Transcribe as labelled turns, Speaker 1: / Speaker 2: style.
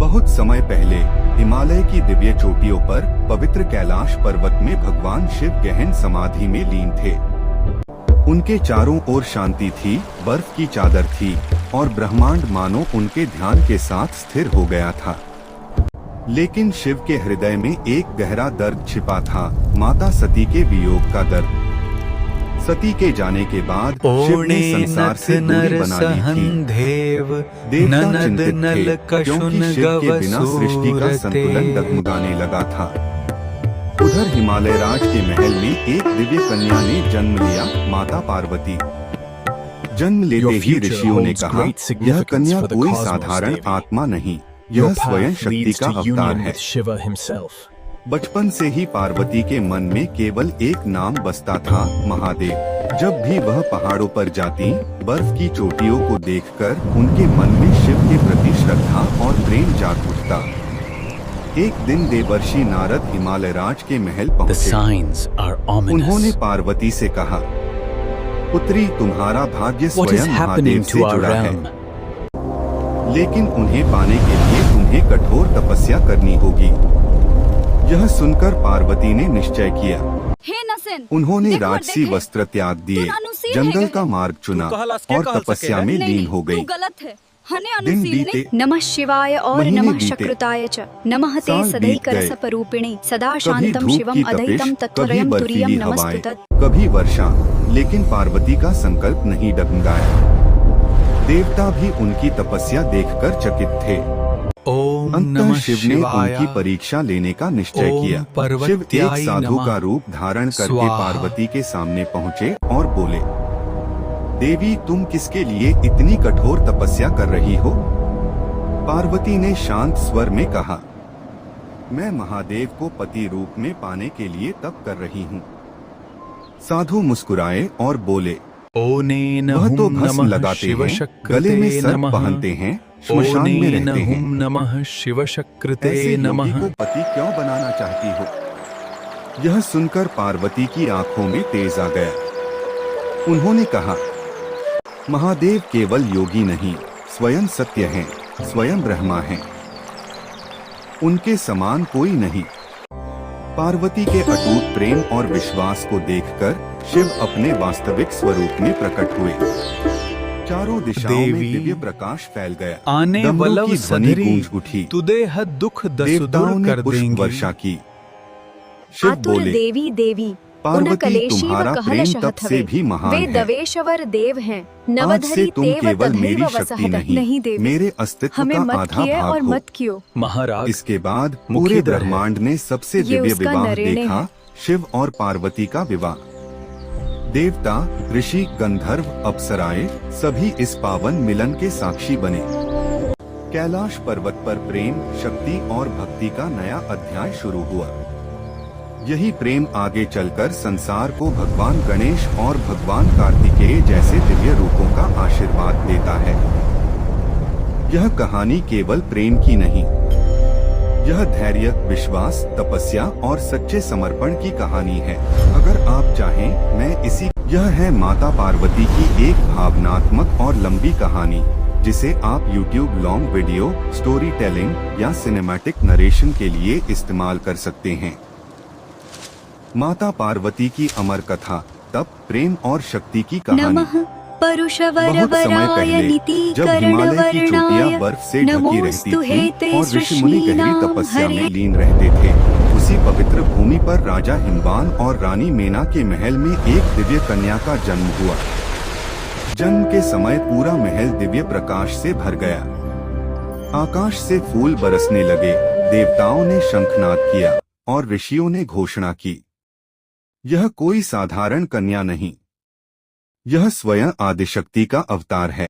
Speaker 1: बहुत समय पहले हिमालय की दिव्य चोटियों पर पवित्र कैलाश पर्वत में भगवान शिव गहन समाधि में लीन थे। उनके चारों ओर शांति थी, बर्फ की चादर थी और ब्रह्मांड मानो उनके ध्यान के साथ स्थिर हो गया था। लेकिन शिव के हृदय में एक गहरा दर्द छिपा था, माता सती के वियोग का दर्द। सती के जाने के बाद शिव ने संसार से दूरी बना ली थी। देवता चिंतित थे क्योंकि शिव के बिना सृष्टि का संतुलन डगमगाने लगा था। उधर हिमालय राज के महल में एक दिव्य कन्या ने जन्म लिया, माता पार्वती। जन्म लेते ही ऋषियों ने कहा, यह कन्या कोई साधारण आत्मा नहीं, यह स्वयं शक्ति का अवतार है। बचपन से ही पार्वती के मन में केवल एक नाम बसता था, महादेव। जब भी वह पहाड़ों पर जाती, बर्फ की चोटियों को देखकर उनके मन में शिव के प्रति श्रद्धा और प्रेम जाग उठता। एक दिन देवर्षि नारद हिमालय राज के महल पहुंचे। उन्होंने पार्वती से कहा, पुत्री, तुम्हारा भाग्य स्वयं महादेव से जुड़ा है, लेकिन उन्हें पाने के लिए तुम्हें कठोर तपस्या करनी होगी। यह सुनकर पार्वती ने निश्चय किया। उन्होंने राजसी वस्त्र त्याग दिए, जंगल का मार्ग चुना और तपस्या में लीन हो गई। दिन बीते,
Speaker 2: नमः शिवाय और नमः शक्रताय च, नमः ते सदैकर सपरूपिणे सदा शांतम शिवम अद्वैतम तत्वरयं तुरीयं नमस्तुते।
Speaker 1: कभी वर्षा, लेकिन पार्वती का संकल्प नहीं डगमगाया। देवता भी उनकी तपस्या देखकर चकित थे। अंततः शिव ने उनकी परीक्षा लेने का निश्चय किया। शिव एक साधु का रूप धारण करके पार्वती के सामने पहुँचे और बोले, देवी, तुम किसके लिए इतनी कठोर तपस्या कर रही हो? पार्वती ने शांत स्वर में कहा, मैं महादेव को पति रूप में पाने के लिए तप कर रही हूँ। साधु मुस्कुराए और बोले, वह तो भस्म लगाते हैं, गले में सर्प पहनते हैं, श्मशान में रहते हैं।
Speaker 3: नमः शिव शक्रते नमः।
Speaker 1: को पति क्यों बनाना चाहती हो? यह सुनकर पार्वती की आंखों में तेज आ गया। उन्होंने कहा, महादेव केवल योगी नहीं, स्वयं सत्य हैं, स्वयं ब्रह्मा हैं। उनके समान कोई नहीं। पार्वती के अटूट प्रेम और विश्वास को देखकर शिव अपने वास्तविक स्वरूप में प्रकट हुए। चारों दिशाओं में दिव्य प्रकाश फैल गया।
Speaker 3: आने
Speaker 1: डमरू की ध्वनि गूंज उठी।
Speaker 3: तुदेह दुख
Speaker 1: देवताओं ने पुष्प वर्षा की। शिव बोले,
Speaker 2: देवी देवी,
Speaker 1: पार्वती, तुम्हारा प्रेम तब से भी महान है।
Speaker 2: देवेश्वर देव हैं,
Speaker 1: आज से तुम केवल मेरी शक्ति नहीं, मेरे अस्तित्व का आधा भाग हो।
Speaker 2: मत कियो।
Speaker 3: महाराज,
Speaker 1: इसके बाद पूरे ब्रह्मांड ने सबसे दिव्य विवाह देखा, शिव और पार्वती का विवाह। देवता, ऋषि, गंधर्व, अप्सराएं सभी इस पावन मिलन के साक्षी बने। कैलाश पर्वत पर प्रेम, शक्ति और भक्ति का नया अध्याय शुरू हुआ। यही प्रेम आगे चलकर संसार को भगवान गणेश और भगवान कार्तिकेय जैसे दिव्य रूपों का आशीर्वाद देता है। यह कहानी केवल प्रेम की नहीं, यह धैर्य, विश्वास, तपस्या और सच्चे समर्पण की कहानी है। अगर आप चाहें, यह है माता पार्वती की एक भावनात्मक और लंबी कहानी, जिसे आप YouTube long video, story telling या सिनेमैटिक नरेशन के लिए इस्तेमाल कर सकते हैं। माता पार्वती की अमर कथा, तप, प्रेम और शक्ति की कहानी। बहुत समय पहले, जब हिमालय की चोटियां बर्फ से ढकी रहती थीं और ऋषि मुनि गहरी तपस्या में लीन रहते थे, उसी पवित्र भूमि पर राजा हिमवान और रानी मेना के महल में एक दिव्य कन्या का जन्म हुआ। जन्म के समय पूरा महल दिव्य प्रकाश से भर गया। आकाश से फूल बरसने लगे, देवताओं ने शंखनाद किया और ऋषियों ने घोषणा की, यह कोई साधारण कन्या नहीं, यह स्वयं आदिशक्ति का अवतार है।